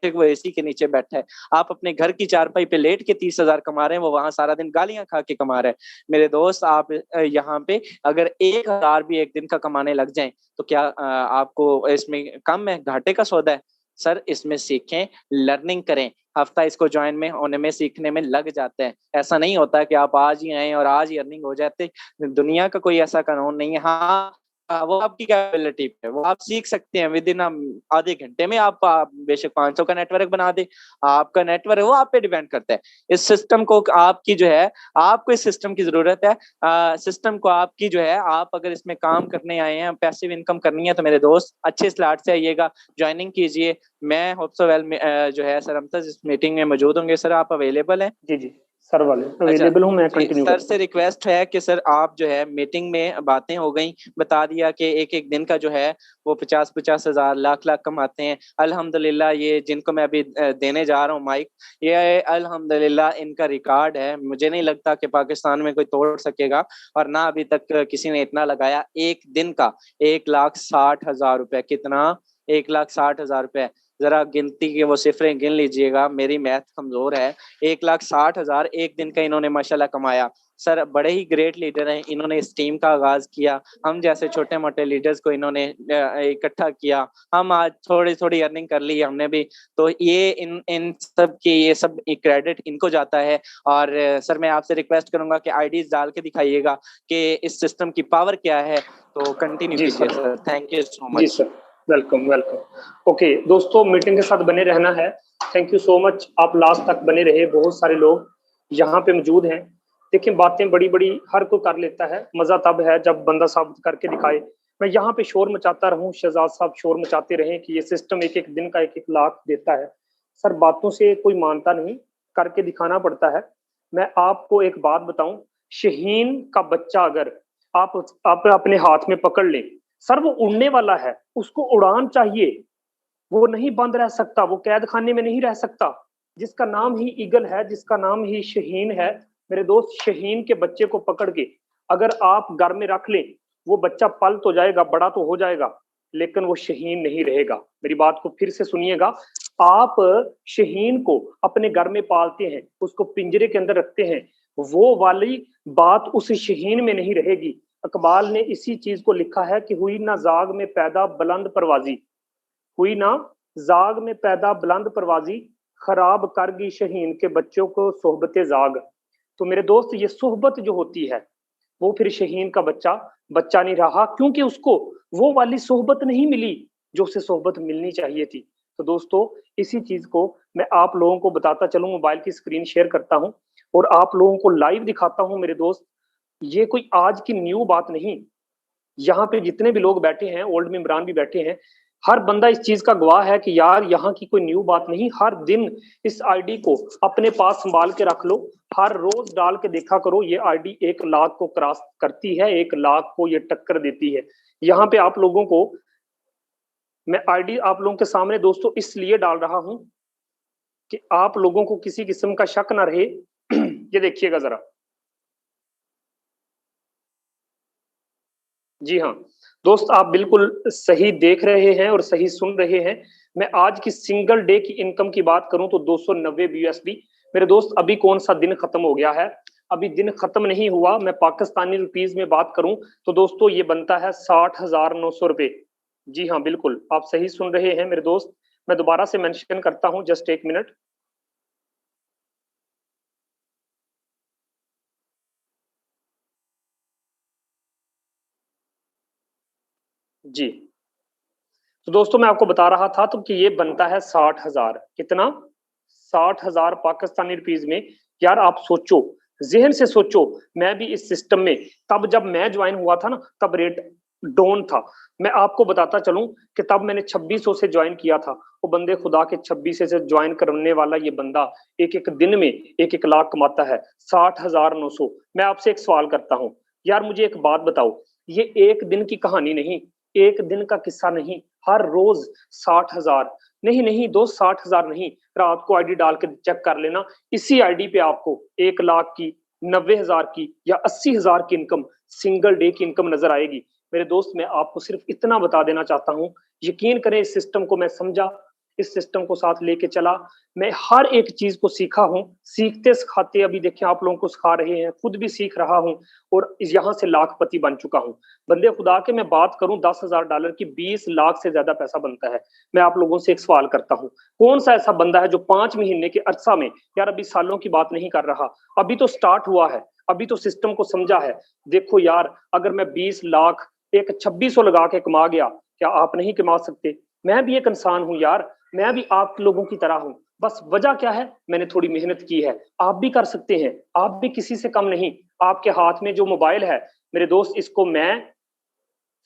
वो एसी के नीचे बैठा है। आप अपने घर की चारपाई पे लेट के 30,000 कमा रहे हैं, वो वहां सारा दिन गालियां खा के कमा रहे हैं। मेरे दोस्त, आप यहाँ पे अगर 1,000 भी एक दिन का कमाने लग जाएं तो क्या आपको इसमें कम है, घाटे का सौदा है? सर इसमें सीखें, लर्निंग करें, हफ्ता इसको ज्वाइन में होने में सीखने में लग जाता है। ऐसा नहीं होता कि आप आज ही आए और आज ही अर्निंग हो जाते। दुनिया का कोई ऐसा कानून नहीं है। हाँ, वो आपकी कैपेबिलिटी पे है, वो आप सीख सकते हैं विद इन आधे घंटे में। आप बेशक 500 का नेटवर्क बना दे, आपका नेटवर्क वो आप पे डिपेंड करता है। इस सिस्टम को आपकी जो है, आपको इस सिस्टम की जरूरत है। सिस्टम को आपकी जो है, आप अगर इसमें काम करने आए हैं, पैसिव इनकम करनी है, तो मेरे दोस्त अच्छे स्लॉट से आइएगा, ज्वाइनिंग कीजिए। मैं होप सो वेल जो है सर, हम तो इस मीटिंग में मौजूद होंगे। सर आप अवेलेबल हैं? जी जी सर, वाले अच्छा अवेलेबल हूँ, मैं जी, कंटिन्यू सर करता से रिक्वेस्ट है कि सर आप जो है मीटिंग में बातें हो गई, बता दिया कि एक एक दिन का जो है वो 50-50 हजार, लाख लाख कमाते हैं। अल्हम्दुलिल्लाह, ये जिनको मैं अभी देने जा रहा हूँ माइक, ये अल्हम्दुलिल्लाह इनका रिकॉर्ड है। मुझे नहीं लगता कि पाकिस्तान में कोई तोड़ सकेगा, और ना अभी तक किसी ने इतना लगाया एक दिन का। 1,60,000 रुपए। कितना? 1,60,000 रुपए। जरा गिनती के वो सिफरें गिन लीजिएगा, मेरी मैथ कमजोर है। 1,60,000 एक दिन का इन्होंने माशाल्लाह कमाया। सर बड़े ही ग्रेट लीडर हैं, इन्होंने इस टीम का आगाज किया। हम जैसे छोटे मोटे लीडर्स को इन्होंने इकट्ठा किया। हम आज थोड़ी थोड़ी अर्निंग कर ली हमने भी, तो ये इन इन सब की, ये सब क्रेडिट इनको जाता है। और सर मैं आपसे रिक्वेस्ट करूंगा कि आईडीज डाल के दिखाइएगा कि इस सिस्टम की पावर क्या है। तो कंटिन्यू जी कीजिए sir. Sir. Thank you so जी much. Sir, welcome welcome. Okay दोस्तों, मीटिंग के साथ बने रहना है। थैंक यू सो मच, आप लास्ट तक बने रहे। बहुत सारे लोग यहाँ पे मौजूद हैं। देखिए, बातें बड़ी बड़ी हर कोई कर लेता है, मजा तब है जब बंदा साबित करके दिखाए। मैं यहाँ पे शोर मचाता रहूं, शहजाद साहब शोर मचाते रहे कि ये सिस्टम एक एक दिन का 1-1 लाख देता है। सर बातों से कोई मानता नहीं, करके दिखाना पड़ता है। मैं आपको एक बात बताऊं, शहीन का बच्चा अगर आप अपने हाथ में पकड़ लें, सर वो उड़ने वाला है, उसको उड़ान चाहिए। वो नहीं बंद रह सकता, वो कैद खाने में नहीं रह सकता। जिसका नाम ही ईगल है, जिसका नाम ही शहीन है, मेरे दोस्त, शहीन के बच्चे को पकड़ के अगर आप घर में रख लें, वो बच्चा पल तो जाएगा, बड़ा तो हो जाएगा, लेकिन वो शहीन नहीं रहेगा। मेरी बात को फिर से सुनिएगा। आप शहीन को अपने घर में पालते हैं, उसको पिंजरे के अंदर रखते हैं, वो वाली बात उस शहीन में नहीं रहेगी। इकबाल ने इसी चीज को लिखा है कि हुई ना जाग में पैदा बुलंद परवाजी, हुई ना जाग में पैदा बुलंद परवाजी, खराब कर गई शहीन के बच्चों को सोहबत जाग। तो मेरे दोस्त, ये सोहबत जो होती है, वो फिर शहीन का बच्चा बच्चा नहीं रहा, क्योंकि उसको वो वाली सोहबत नहीं मिली जो उसे सोहबत मिलनी चाहिए थी। तो दोस्तों, इसी चीज को मैं आप लोगों को बताता चलूं, मोबाइल की स्क्रीन शेयर करता हूं और आप लोगों को लाइव दिखाता हूं। मेरे दोस्त, ये कोई आज की न्यू बात नहीं। यहाँ पे जितने भी लोग बैठे हैं, ओल्ड मेंबरान भी बैठे हैं, हर बंदा इस चीज का गवाह है कि यार यहाँ की कोई न्यू बात नहीं। हर दिन इस आईडी को अपने पास संभाल के रख लो, हर रोज डाल के देखा करो। ये आईडी 1 लाख को क्रॉस करती है, 1 लाख को ये टक्कर देती है। यहाँ पे आप लोगों को मैं आईडी आप लोगों के सामने दोस्तों इसलिए डाल रहा हूं कि आप लोगों को किसी किस्म का शक ना रहे। ये देखिएगा जरा। जी हाँ दोस्त, आप बिल्कुल सही देख रहे हैं और सही सुन रहे हैं। मैं आज की सिंगल डे की इनकम की बात करूं तो 290 यूएसडी। मेरे दोस्त, अभी कौन सा दिन खत्म हो गया है? अभी दिन खत्म नहीं हुआ। मैं पाकिस्तानी रुपीज में बात करूं तो दोस्तों ये बनता है 60,900 रुपए। जी हाँ, बिल्कुल आप सही सुन रहे हैं मेरे दोस्त। मैं दोबारा से मेंशन करता हूं, जस्ट 1 मिनट। जी, तो दोस्तों मैं आपको बता रहा था तो कि ये बनता है 60,000। कितना? 60,000 पाकिस्तानी रुपीज में। यार आप सोचो, जहन से सोचो, मैं भी इस सिस्टम में, तब जब मैं ज्वाइन हुआ था ना, तब रेट डॉन था। मैं आपको बताता चलूं कि तब मैंने 2600 से ज्वाइन किया था। वो बंदे खुदा के 2600 से ज्वाइन करने वाला ये बंदा एक एक दिन में 1-1 लाख कमाता है, 60,900। मैं आपसे एक सवाल करता हूं यार, मुझे एक बात बताओ, ये एक दिन की कहानी नहीं, एक दिन का किस्सा नहीं, हर रोज 60,000, नहीं नहीं दोस्त 60,000 नहीं, रात को आईडी डाल के चेक कर लेना, इसी आईडी पे आपको 1 लाख की, 90,000 की या 80,000 की इनकम, सिंगल डे की इनकम नजर आएगी। मेरे दोस्त मैं आपको सिर्फ इतना बता देना चाहता हूं, यकीन करें इस सिस्टम को मैं समझा, इस सिस्टम को साथ लेके चला, मैं हर एक चीज को सीखा हूं, सीखते सिखाते अभी देखिए आप लोगों को सिखा रहे हैं, खुद भी सीख रहा हूं और यहां से लाखपति बन चुका हूं। बंदे खुदा के मैं बात करूं $10,000 की 20 लाख से ज्यादा पैसा बनता है। मैं आप लोगों से एक सवाल करता हूं, कौन सा ऐसा बंदा है जो 5 महीने के अरसा में, यार अभी सालों की बात नहीं कर रहा, अभी तो स्टार्ट हुआ है, अभी तो सिस्टम को समझा है। देखो यार, अगर मैं 20 लाख एक 2600 लगा के कमा गया, क्या आप नहीं कमा सकते? मैं भी एक इंसान हूं यार, मैं भी आप लोगों की तरह हूं, बस वजह क्या है, मैंने थोड़ी मेहनत की है। आप भी कर सकते हैं, आप भी किसी से कम नहीं। आपके हाथ में जो मोबाइल है मेरे दोस्त, इसको मैं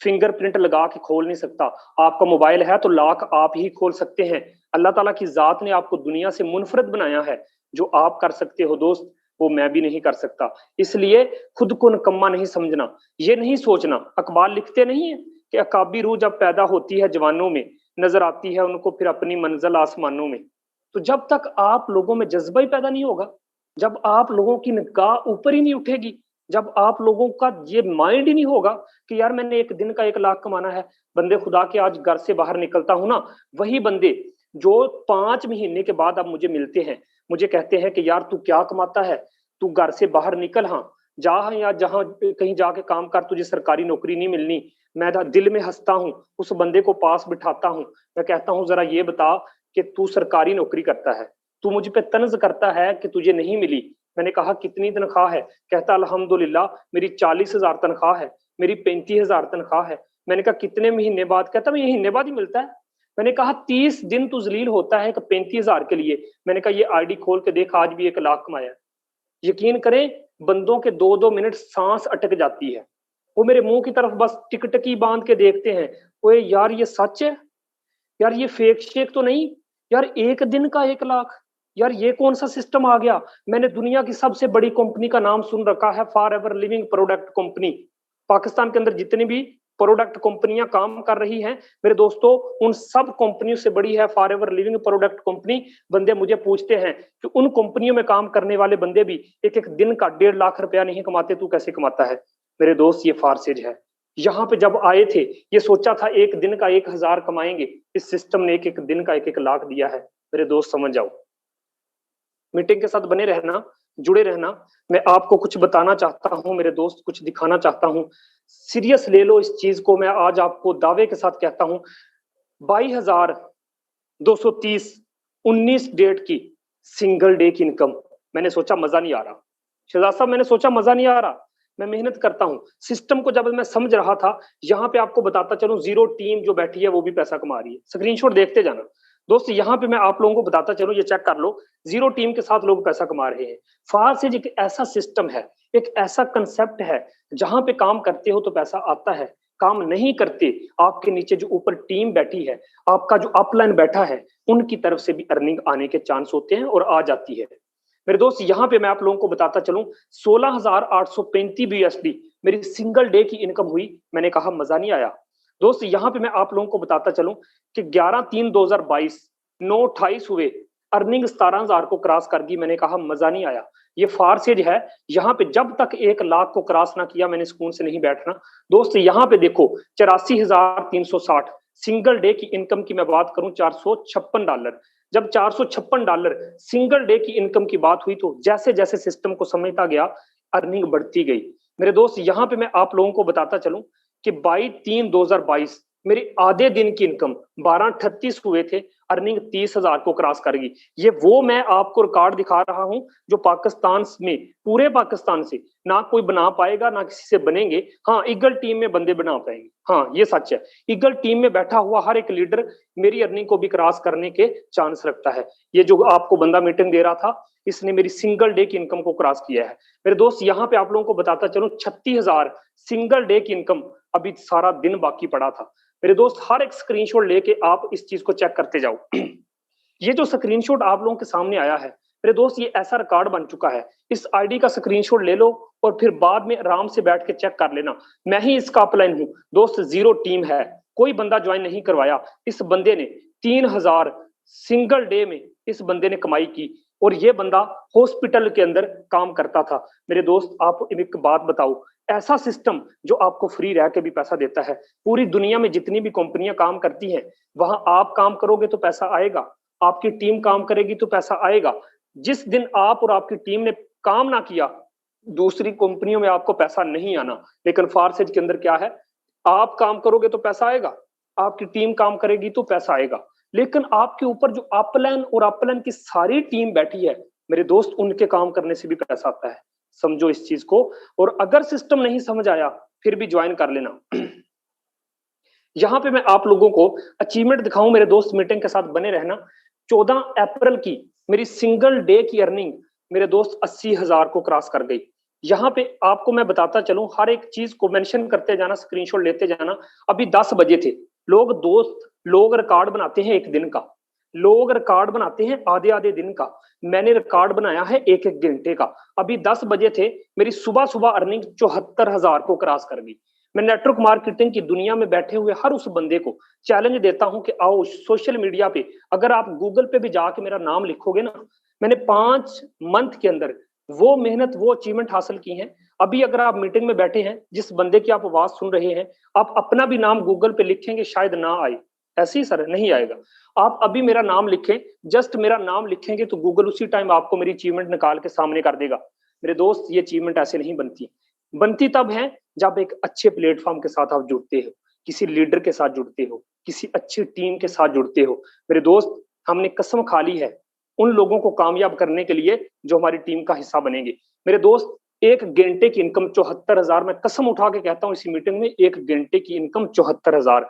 फिंगरप्रिंट लगा के खोल नहीं सकता। आपका मोबाइल है तो लॉक आप ही खोल सकते हैं। अल्लाह ताला की जात ने आपको दुनिया से मुनफरद बनाया है, जो आप कर सकते हो दोस्त वो मैं भी नहीं कर सकता। इसलिए खुद को निकम्मा नहीं समझना, ये नहीं सोचना, अखबार लिखते नहीं है कि अकाबी रूह जब पैदा होती है जवानों में, नजर आती है उनको फिर अपनी मंजिल आसमानों में। तो जब तक आप लोगों में जज्बा ही पैदा नहीं होगा, जब आप लोगों की निगाह ऊपर ही नहीं उठेगी, जब आप लोगों का ये माइंड ही नहीं होगा कि यार मैंने एक दिन का 1 लाख कमाना है। बंदे खुदा के आज घर से बाहर निकलता हूं ना, वही बंदे जो 5 महीने के बाद अब मुझे मिलते हैं, मुझे कहते हैं कि यार तू क्या कमाता है, तू घर से बाहर निकल, हाँ जा, हाँ या जहां कहीं जाके काम कर, तुझे सरकारी नौकरी नहीं मिलनी। मैं दिल में हंसता हूँ, उस बंदे को पास बिठाता हूँ, मैं कहता हूँ जरा ये बता कि तू सरकारी नौकरी करता है, तू मुझ पे तंज करता है कि तुझे नहीं मिली। मैंने कहा कितनी तनख्वाह है? कहता अल्हम्दुलिल्लाह मेरी 40,000 तनख्वाह है, मेरी 35,000 तनख्वाह है। मैंने कहा कितने महीने बाद? कहता महीने बाद ही मिलता है। मैंने कहा 30 दिन तू जलील होता है 35,000 के लिए। मैंने कहा ये आईडी खोल के देख, आज भी 1 लाख कमाया। यकीन करें बंदों के 2-2 मिनट सांस अटक जाती है, वो मेरे मुंह की तरफ बस टिकटकी बांध के देखते हैं, ओए यार ये सच है, यार ये फेक शेक तो नहीं, यार एक दिन का 1 लाख, यार ये कौन सा सिस्टम आ गया? मैंने दुनिया की सबसे बड़ी कंपनी का नाम सुन रखा है, for ever living product company. Pakistan के अंदर जितनी भी प्रोडक्ट कंपनियां काम कर रही हैं मेरे दोस्तों, उन सब कंपनियों से बड़ी है for ever living product company. बंदे मुझे पूछते हैं कि उन कंपनियों में काम करने वाले बंदे भी एक एक दिन का 1.5 लाख रुपया नहीं कमाते, तू कैसे कमाता है? मेरे दोस्त ये फारसेज है। यहाँ पे जब आए थे ये सोचा था एक दिन का 1,000 कमाएंगे, इस सिस्टम ने एक एक दिन का 1-1 लाख दिया है। मेरे दोस्त समझ जाओ, मीटिंग के साथ बने रहना, जुड़े रहना। मैं आपको कुछ बताना चाहता हूं मेरे दोस्त, कुछ दिखाना चाहता हूं, सीरियस ले लो इस चीज को। मैं आज आपको दावे के साथ कहता हूं 22,230 19 डेट की सिंगल डे की इनकम। मैंने सोचा मजा नहीं आ रहा शहजाद साहब, मैंने सोचा मजा नहीं आ रहा, मैं मेहनत करता हूं। सिस्टम को जब मैं समझ रहा था, यहाँ पे आपको बताता चलूं, जीरो टीम जो बैठी है वो भी पैसा कमा रही है। स्क्रीनशॉट देखते जाना दोस्त, यहाँ पे मैं आप लोगों को बताता चलूं, ये चेक कर लो, जीरो टीम के साथ लोग पैसा कमा रहे हैं। फारसेज एक ऐसा सिस्टम है, एक ऐसा कंसेप्ट है, जहां पे काम करते हो तो पैसा आता है, काम नहीं करते आपके नीचे जो ऊपर टीम बैठी है, आपका जो अपलाइन बैठा है, उनकी तरफ से भी अर्निंग आने के चांस होते हैं और आ जाती है। मेरे दोस्त यहाँ पे मैं आप लोगों को बताता चलूं, 16,835 BUSD मेरी सिंगल डे की इनकम हुई। मैंने कहा मजा नहीं आया दोस्त। यहाँ पे मैं आप लोगों को बताता चलूं कि 11/3/2022 9/28 हुए, अर्निंग 17,000 को क्रॉस कर गई। मैंने कहा मजा नहीं आया। ये फारसेज है, यहाँ पे जब तक 1 लाख को क्रॉस ना किया मैंने सुकून से नहीं बैठना दोस्त। यहाँ पे देखो 84,360 सिंगल डे की इनकम की मैं बात करूं, $456। जब $456 सिंगल डे की इनकम की बात हुई तो जैसे जैसे सिस्टम को समझता गया अर्निंग बढ़ती गई। मेरे दोस्त यहाँ पे मैं आप लोगों को बताता चलूं कि 22/3/2022 मेरी आधे दिन की इनकम 12/38 हुए थे, अर्निंग 30,000 को क्रॉस कर गई। ये वो मैं आपको रिकॉर्ड दिखा रहा हूं जो पाकिस्तान में, पूरे पाकिस्तान से ना कोई बना पाएगा ना किसी से बनेंगे। हाँ, ईगल टीम में बंदे बना पाएंगे, हाँ ये सच है। ईगल टीम में बैठा हुआ हर एक लीडर मेरी अर्निंग को भी क्रॉस करने के चांस रखता है। ये जो आपको बंदा मीटिंग दे रहा था, इसने मेरी सिंगल डे की इनकम को क्रॉस किया है। मेरे दोस्त यहाँ पे आप लोगों को बताता चलूं 36,000 सिंगल डे की इनकम अभी सारा दिन बाकी पड़ा था। मेरे दोस्त, हर एक स्क्रीनशॉट लेके आप इस चीज को चेक करते जाओ। ये जो स्क्रीनशॉट आप लोगों के सामने आया है मेरे दोस्त, ये ऐसा रिकॉर्ड बन चुका है। इस आईडी का स्क्रीनशॉट ले लो और फिर बाद में आराम से बैठ के चेक कर लेना। मैं ही इसका अपलाइन हूं दोस्त, 0 टीम है, कोई बंदा ज्वाइन नहीं करवाया। इस बंदे ने 3000 सिंगल डे में इस बंदे ने कमाई की, और ये बंदा हॉस्पिटल के अंदर काम करता था। मेरे दोस्त, आप एक बात बताओ, ऐसा सिस्टम जो आपको फ्री रह के भी पैसा देता है, पूरी दुनिया में जितनी भी कंपनियां काम करती हैं, वहां आप काम करोगे तो पैसा आएगा, आपकी टीम काम करेगी तो पैसा आएगा। जिस दिन आप और आपकी टीम ने काम ना किया, दूसरी कंपनियों में आपको पैसा नहीं आना। लेकिन फारसेज के अंदर क्या है, आप काम करोगे तो पैसा आएगा, आपकी टीम काम करेगी तो पैसा आएगा। लेकिन आपके ऊपर जो अपलाइन और अपलाइन की सारी टीम बैठी है मेरे दोस्त, उनके काम करने से भी पैसा आता है। समझो इस चीज को। और अगर सिस्टम नहीं समझ आया फिर भी ज्वाइन कर लेना। यहां पे मैं आप लोगों को अचीवमेंट दिखाऊं मेरे दोस्त, मीटिंग के साथ बने रहना। 14 अप्रैल की मेरी सिंगल डे की अर्निंग मेरे दोस्त 80,000 को क्रॉस कर गई। यहाँ पे आपको मैं बताता चलूं, हर एक चीज को मेंशन करते जाना, स्क्रीनशॉट लेते जाना। अभी 10 बजे थे, लोग रिकॉर्ड बनाते हैं एक दिन का, लोग रिकॉर्ड बनाते हैं आधे आधे दिन का। मैंने रिकॉर्ड बनाया है एक एक घंटे का। अभी 10 बजे थे, मेरी सुबह सुबह अर्निंग 74,000 को क्रॉस कर गई। मैं नेटवर्क मार्केटिंग की दुनिया में बैठे हुए हर उस बंदे को चैलेंज देता हूं कि आओ सोशल मीडिया पे, अगर आप गूगल पे भी जाके मेरा नाम लिखोगे ना, मैंने 5 मंथ के अंदर वो मेहनत, वो अचीवमेंट हासिल की है। अभी अगर आप मीटिंग में बैठे हैं, जिस बंदे की आप आवाज सुन रहे हैं, आप अपना भी नाम गूगल पे लिखेंगे शायद ना आए। ऐसे ही सर, नहीं आएगा। आप अभी मेरा नाम लिखें, जस्ट मेरा नाम लिखेंगे तो गूगल उसी टाइम आपको मेरी अचीवमेंट निकाल के सामने कर देगा। मेरे दोस्त, ये अचीवमेंट ऐसे नहीं बनती। बनती तब है जब एक अच्छे प्लेटफॉर्म के साथ आप जुड़ते हो, किसी लीडर के साथ जुड़ते हो, किसी अच्छी टीम के साथ जुड़ते हो। मेरे दोस्त, हमने कसम खा ली है उन लोगों को कामयाब करने के लिए जो हमारी टीम का हिस्सा बनेंगे। मेरे दोस्त, 1 घंटे की इनकम 74,000, मैं कसम उठा के कहता हूं इसी मीटिंग में, 1 घंटे की इनकम 74,000,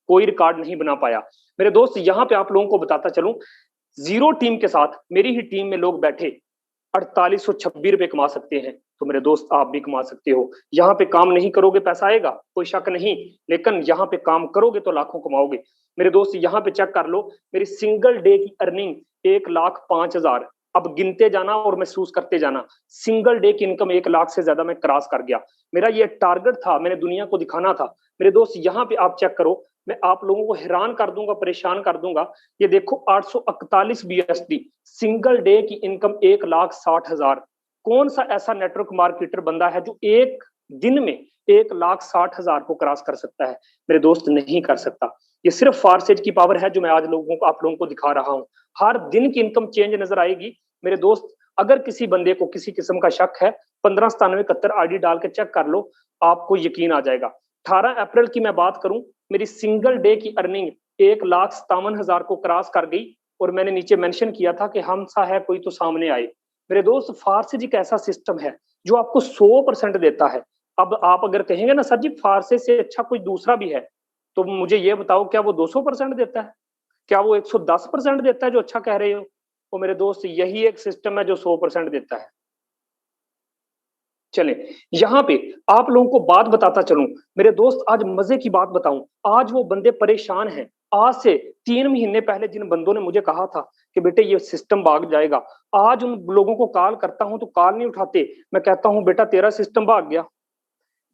कोई रिकॉर्ड नहीं बना पाया। मेरे दोस्त, यहां पे आप लोगों को बताता चलूं, 0 टीम के साथ मेरी ही टीम में लोग बैठे 4826 रुपए कमा सकते हैं। तो मेरे दोस्त, आप भी कमा सकते हो। यहाँ पे काम नहीं करोगे पैसा आएगा, कोई शक नहीं, लेकिन यहाँ पे काम करोगे तो लाखों कमाओगे। मेरे दोस्त, यहाँ पे चेक कर लो, मेरी सिंगल डे की अर्निंग 1,05,000। अब गिनते जाना और महसूस करते जाना, सिंगल डे की इनकम 1 लाख से ज्यादा मैं क्रॉस कर गया। मेरा ये टारगेट था, मैंने दुनिया को दिखाना था। मेरे दोस्त, यहाँ पे आप चेक करो, मैं आप लोगों को हैरान कर दूंगा, परेशान कर दूंगा। ये देखो, 841 BSD, सिंगल डे की इनकम 1,60,000। कौन सा ऐसा नेटवर्क मार्केटर बंदा है जो एक दिन में 1,60,000 को क्रॉस कर सकता है? मेरे दोस्त, नहीं कर सकता। ये सिर्फ फारसेज की पावर है जो मैं आज आप लोगों को दिखा रहा हूं। हर दिन की इनकम चेंज नजर आएगी। मेरे दोस्त, अगर किसी बंदे को किसी किस्म का शक है, 159771 आईडी डाल के चेक कर लो, आपको यकीन आ जाएगा। 18 अप्रैल की मैं बात करूं, मेरी सिंगल डे की अर्निंग 1,57,000 को क्रॉस कर गई, और मैंने नीचे मेंशन किया था कि हम सा है कोई तो सामने आए। मेरे दोस्त, फारसेज एक ऐसा सिस्टम है जो आपको 100% देता है। अब आप अगर कहेंगे ना, सर जी फारसेज से अच्छा कोई दूसरा भी है, तो मुझे ये बताओ, क्या वो 200% देता है? क्या वो 110% देता है जो अच्छा कह रहे हो? तो मेरे दोस्त, यही एक सिस्टम है जो 100% देता है। चले, यहां पे आप लोगों को बात बताता चलूं मेरे दोस्त, आज मजे की बात बताऊं, आज वो बंदे परेशान हैं। आज से 3 महीने पहले जिन बंदों ने मुझे कहा था कि बेटे ये सिस्टम भाग जाएगा, आज उन लोगों को कॉल करता हूं तो कॉल नहीं उठाते। मैं कहता हूं बेटा तेरा सिस्टम भाग गया।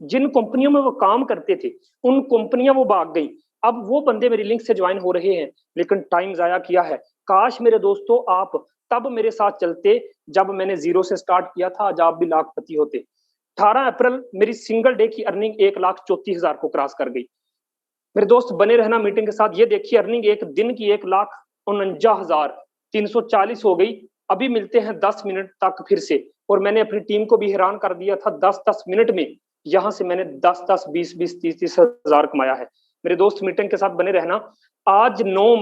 जिन कंपनियों में वो काम करते थे उन कंपनियां वो भाग गई। अब वो बंदे मेरी लिंक से ज्वाइन हो रहे हैं, लेकिन टाइम जाया किया है। काश मेरे दोस्तों आप तब मेरे साथ चलते जब मैंने 0 से स्टार्ट किया था, आज आप भी लाखपति होते। 18 अप्रैल मेरी सिंगल डे की अर्निंग 1,34,000 को क्रॉस कर गई। मेरे दोस्त, बने रहना मीटिंग के साथ। ये देखिए, अर्निंग एक दिन की 1,49,340 हो गई। अभी मिलते हैं 10 मिनट तक फिर से, और मैंने अपनी टीम को भी हैरान कर दिया था। 10-10 मिनट में यहां से मैंने 10-10, 20-20, 30-30 हजार कमाया है। मेरे दोस्त, मीटिंग के साथ बने रहना। आज 9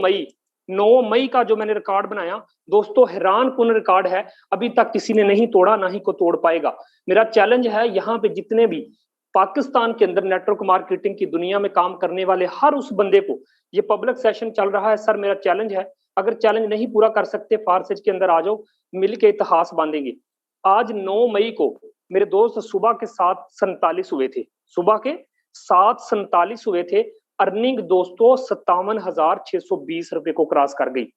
मई का जो मैंने रिकॉर्ड बनाया दोस्तों, हैरान कुन रिकॉर्ड है, अभी तक किसी ने नहीं तोड़ा, ना ही को तोड़ पाएगा। मेरा चैलेंज है यहाँ पे जितने भी पाकिस्तान के अंदर नेटवर्क मार्केटिंग की दुनिया में काम करने वाले हर उस बंदे को, ये पब्लिक सेशन चल रहा है सर, मेरा चैलेंज है, अगर चैलेंज नहीं पूरा कर सकते, फारसेज के अंदर आ जाओ, मिलके इतिहास बांधेंगे। आज 9 मई को मेरे दोस्त सुबह के 7:47 हुए थे, सुबह के 7:47 हुए थे, अर्निंग दोस्तों 57,620 रुपए को क्रॉस कर गई।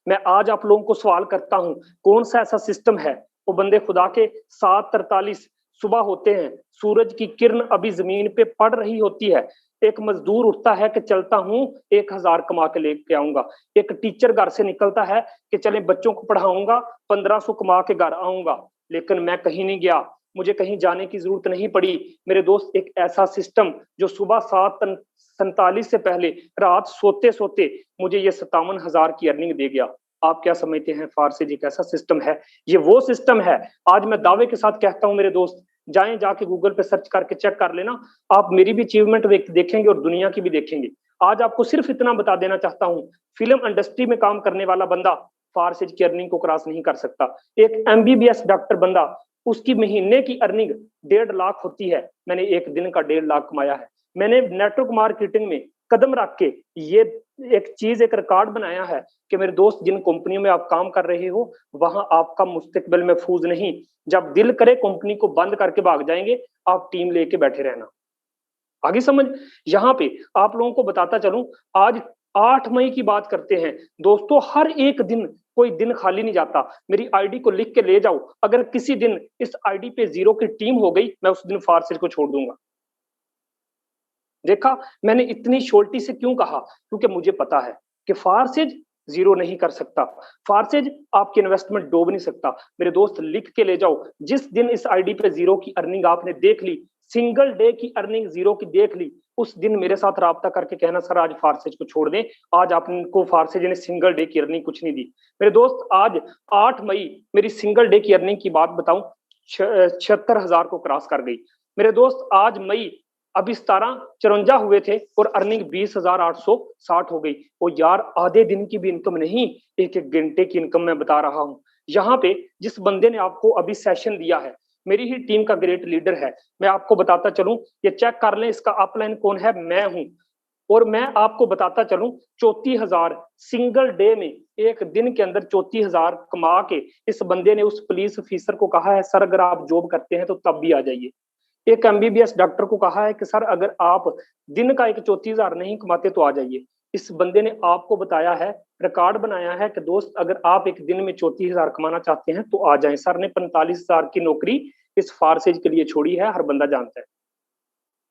मैं आज आप लोगों को सवाल करता हूं, कौन सा ऐसा सिस्टम है, वो बंदे खुदा के 7:43 सुबह होते हैं, सूरज की किरण अभी जमीन पे पड़ रही होती है, एक मजदूर उठता है कि चलता हूं 1,000 कमा के लेके आऊंगा, एक टीचर घर से निकलता है कि चले बच्चों को पढ़ाऊंगा, 1500 कमा के घर आऊंगा, लेकिन मैं कहीं नहीं गया, मुझे कहीं जाने की जरूरत नहीं पड़ी। मेरे दोस्त, एक ऐसा सिस्टम जो सुबह 7:47 से पहले रात सोते सोते मुझे ये 57,000 की अर्निंग दे गया। आप क्या समझते हैं फारसेज एक ऐसा सिस्टम है? ये वो सिस्टम है। आज मैं दावे के साथ कहता हूं मेरे दोस्त, जाएं जाके गूगल पे सर्च करके चेक कर लेना, आप मेरी भी अचीवमेंट देखेंगे और दुनिया की भी देखेंगे। आज आपको सिर्फ इतना बता देना चाहता हूं, फिल्म इंडस्ट्री में काम करने वाला बंदा फारसेज की अर्निंग को क्रॉस नहीं कर सकता। एक एमबीबीएस डॉक्टर बंदा, उसकी महीने की अर्निंग 1.5 लाख होती है, मैंने एक दिन का 1.5 लाख कमाया है। मैंने नेटवर्क मार्केटिंग में कदम रख के ये एक चीज, एक रिकॉर्ड बनाया है कि मेरे दोस्त, जिन कंपनियों में आप काम कर रहे हो वहां आपका मुस्तकबिल महफूज नहीं। जब दिल करे कंपनी को बंद करके भाग जाएंगे, आप टीम लेके बैठे रहना। आगे समझ। यहाँ पे आप लोगों को बताता चलूं, आज 8 मई की बात करते हैं दोस्तों, हर एक दिन कोई दिन खाली नहीं जाता। मेरी आईडी को लिख के ले जाओ, अगर किसी दिन इस आईडी पे 0 की टीम हो गई, मैं उस दिन फारसेज को छोड़ दूंगा। देखा, मैंने इतनी शोल्टी से क्यों कहा? क्योंकि मुझे पता है कि फारसेज 0 नहीं कर सकता, फारसेज आपकी इन्वेस्टमेंट डूब नहीं सकता। मेरे दोस्त, लिख के ले जाओ, जिस दिन इस आईडी पे 0 की अर्निंग आपने देख ली, सिंगल डे की अर्निंग 0 की देख ली, उस दिन मेरे साथ राब्ता करके कहना, सर आज फारसेज को छोड़ दें, आज आपको फारसेज ने सिंगल डे की अर्निंग कुछ नहीं दी। मेरे दोस्त, आज 8 मई मेरी सिंगल डे की अर्निंग की बात बताऊं, 76,000 को क्रॉस कर गई। मेरे दोस्त, आज मई अभी 17:54 हुए थे और अर्निंग 20,860 हो गई। वो यार, आधे दिन की भी इनकम नहीं, एक एक घंटे की इनकम मैं बता रहा हूं। यहाँ पे जिस बंदे ने आपको अभी सेशन दिया है, मेरी ही टीम का ग्रेट लीडर है, मैं आपको बताता चलूं, ये चेक कर लें, इसका अपलाइन कौन है, मैं हूं। और मैं आपको बताता चलूं, 34,000 सिंगल डे में, एक दिन के अंदर 34,000 कमा के इस बंदे ने उस पुलिस ऑफिसर को कहा है, सर अगर आप जॉब करते हैं तो तब भी आ जाइए। एक एमबीबीएस डॉक्टर को कहा है कि सर अगर आप दिन का एक 34,000 नहीं कमाते तो आ जाइए। इस बंदे ने आपको बताया है, रिकॉर्ड बनाया है कि दोस्त अगर आप एक दिन में 34,000 कमाना चाहते हैं तो आ जाएं। सर ने 45,000 की नौकरी इस फारसेज के लिए छोड़ी है, हर बंदा जानता है।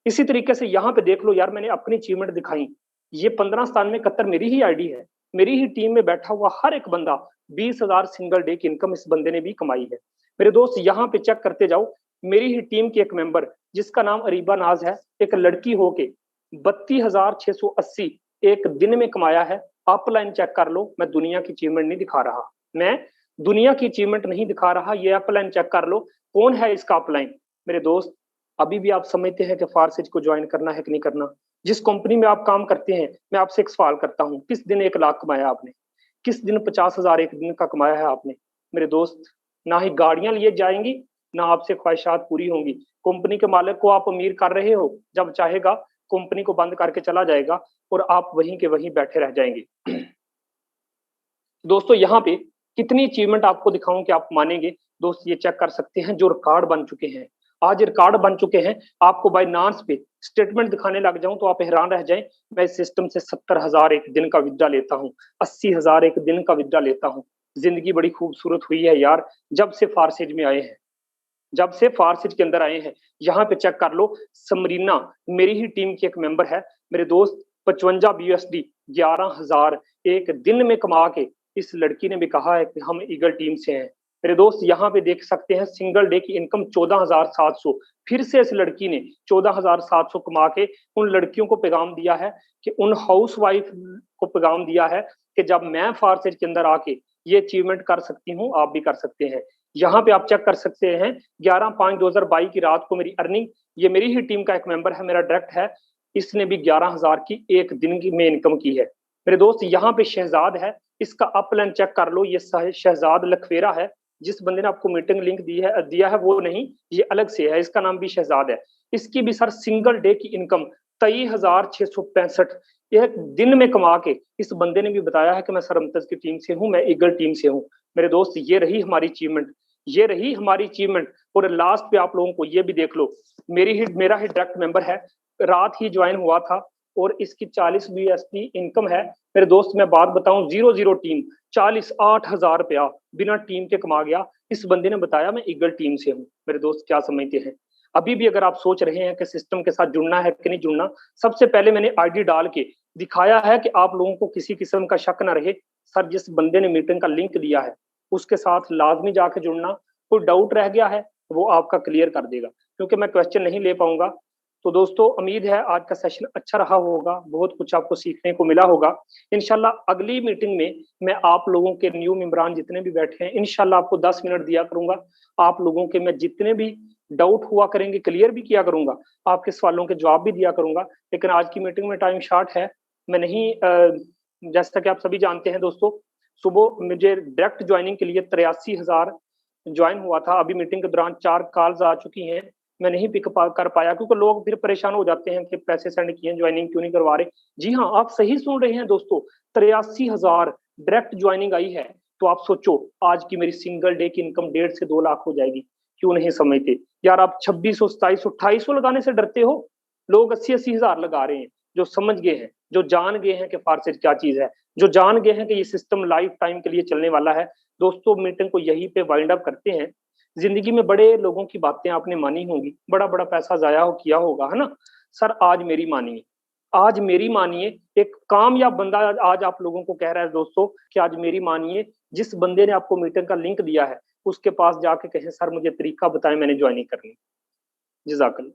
इसी तरीके से यहाँ पे देख लो यार, मैंने अपनी अचीवमेंट दिखाई, ये 15 मेरी ही आईडी है, मेरी ही टीम में बैठा हुआ हर एक बंदा 20,000 सिंगल डे की इनकम इस बंदे ने भी कमाई है। मेरे दोस्त, यहाँ पे चेक करते जाओ, मेरी ही टीम की एक मेंबर जिसका नाम अरीबा नाज है, एक लड़की होके 32,680 एक दिन में कमाया है। अपलाइन चेक कर लो, मैं दुनिया की अचीवमेंट नहीं दिखा रहा, मैं दुनिया की अचीवमेंट नहीं दिखा रहा, ये अपलाइन चेक कर लो, कौन है इसका अपलाइन। मेरे दोस्त, अभी भी आप समझते हैं कि फारसेज को ज्वाइन करना है कि नहीं करना? जिस कंपनी में आप काम करते हैं, मैं आपसे एक सवाल करता हूं, किस दिन 1 लाख कमाया आपने? किस दिन 50,000 एक दिन का कमाया है आपने? मेरे दोस्त, ना ही गाड़ियां लिए जाएंगी, ना आपसे ख्वाहिशात पूरी होंगी। कंपनी के मालिक को आप अमीर कर रहे हो, जब चाहेगा कंपनी को बंद करके चला जाएगा और आप वहीं के वहीं बैठे रह जाएंगे। दोस्तों, यहाँ पे कितनी अचीवमेंट आपको दिखाऊं कि आप मानेंगे। दोस्त, ये चेक कर सकते हैं, जो रिकॉर्ड बन चुके हैं, आज रिकॉर्ड बन चुके हैं। आपको बाइनांस पे स्टेटमेंट दिखाने लग जाऊं तो आप हैरान रह जाएं। मैं इस सिस्टम से 70,000 एक दिन का विड्रा लेता हूं, 80,000 एक दिन का विड्रा लेता हूं। जिंदगी बड़ी खूबसूरत हुई है यार, जब से फारसेज में आए हैं, जब से फारसेज के अंदर आए हैं। यहाँ पे चेक कर लो, समरीना मेरी ही टीम की एक मेंबर है। मेरे दोस्त, 55 BUSD 11,000 एक दिन में कमा के इस लड़की ने भी कहा है कि हम ईगल टीम से हैं। मेरे दोस्त, यहाँ पे देख सकते हैं, सिंगल डे की इनकम 14,700। फिर से इस लड़की ने 14,700 कमा के उन लड़कियों को पैगाम दिया है, कि उन हाउस वाइफ को पैगाम दिया है कि जब मैं फारसेज के अंदर आके ये अचीवमेंट कर सकती हूँ, आप भी कर सकते हैं। यहाँ पे आप चेक कर सकते हैं, 11/5/2022 की रात को मेरी अर्निंग, ये मेरी ही टीम का एक मेंबर है, मेरा डायरेक्ट है, इसने भी 11,000 की एक दिन की में इनकम की है। मेरे दोस्त, यहाँ पे शहजाद है, इसका अपलाइन चेक कर लो, ये शहजाद लखवेरा है। जिस बंदे ने आपको मीटिंग लिंक दिया है वो नहीं, ये अलग से है, इसका नाम भी शहजाद है। इसकी भी सर सिंगल डे की इनकम 23,665 एक दिन में कमा के इस बंदे ने भी बताया है कि मैं सरमतज की टीम से हूँ, मैं ईगल टीम से हूँ। मेरे दोस्त, ये रही हमारी अचीवमेंट, ये रही हमारी अचीवमेंट। और लास्ट पे आप लोगों को ये भी देख लो, मेरा ही डायरेक्ट मेंबर है रात ही ज्वाइन हुआ था और इसकी 40 यूएसडी इनकम है। मेरे दोस्त मैं बात बताऊं, 0-0 टीम 48,000 रुपया बिना टीम के कमा गया। इस बंदे ने बताया मैं ईगल टीम से हूँ। मेरे दोस्त क्या समझते हैं? अभी भी अगर आप सोच रहे हैं कि सिस्टम के साथ जुड़ना है कि नहीं जुड़ना, सबसे पहले मैंने आईडी डाल के दिखाया है कि आप लोगों को किसी किस्म का शक ना रहे। सर जिस बंदे ने मीटिंग का लिंक दिया है उसके साथ लाजमी जाके जुड़ना। कोई डाउट रह गया है वो आपका क्लियर कर देगा, क्योंकि मैं क्वेश्चन नहीं ले पाऊंगा। तो दोस्तों उम्मीद है आज का सेशन अच्छा रहा होगा, बहुत कुछ आपको सीखने को मिला होगा। इंशाल्लाह अगली मीटिंग में मैं आप लोगों के न्यू मेंबरान जितने भी बैठे हैं इंशाल्लाह आपको 10 मिनट दिया करूंगा। आप लोगों के मैं जितने भी डाउट हुआ करेंगे क्लियर भी किया करूंगा, आपके सवालों के जवाब भी दिया करूंगा। लेकिन आज की मीटिंग में टाइम शॉर्ट है, मैं नहीं जैसा कि आप सभी जानते हैं दोस्तों, सुबह मुझे डायरेक्ट ज्वाइनिंग के लिए 83,000 ज्वाइन हुआ था। अभी मीटिंग के दौरान 4 कॉल्स आ चुकी हैं, मैं नहीं पिक कर पाया क्योंकि लोग फिर परेशान हो जाते हैं कि पैसे सेंड किए ज्वाइनिंग क्यों नहीं करवा रहे। जी हाँ, आप सही सुन रहे हैं दोस्तों, 83,000 डायरेक्ट ज्वाइनिंग आई है। तो आप सोचो आज की मेरी सिंगल डे की इनकम 1.5 से 2 लाख हो जाएगी। क्यों नहीं समझते यार? आप 2600, 2700, 2800 लगाने से डरते हो, लोग 80-80,000 लगा रहे हैं। जो समझ गए हैं, जो जान गए हैं कि फारसेट क्या चीज है, जो जान गए हैं कि ये सिस्टम लाइफ टाइम के लिए चलने वाला है। दोस्तों मीटिंग को यहीं पे वाइंड अप करते हैं। जिंदगी में बड़े लोगों की बातें आपने मानी होंगी, बड़ा बड़ा पैसा जाया हो किया होगा, है ना? सर आज मेरी मानिए, आज मेरी मानिए। एक कामयाब बंदा आज आप लोगों को कह रहा है दोस्तों कि आज मेरी मानिए। जिस बंदे ने आपको मीटिंग का लिंक दिया है उसके पास जाके कहें सर मुझे तरीका बताएं, मैंने ज्वाइनिंग करनी। जज़ाकल्लाह।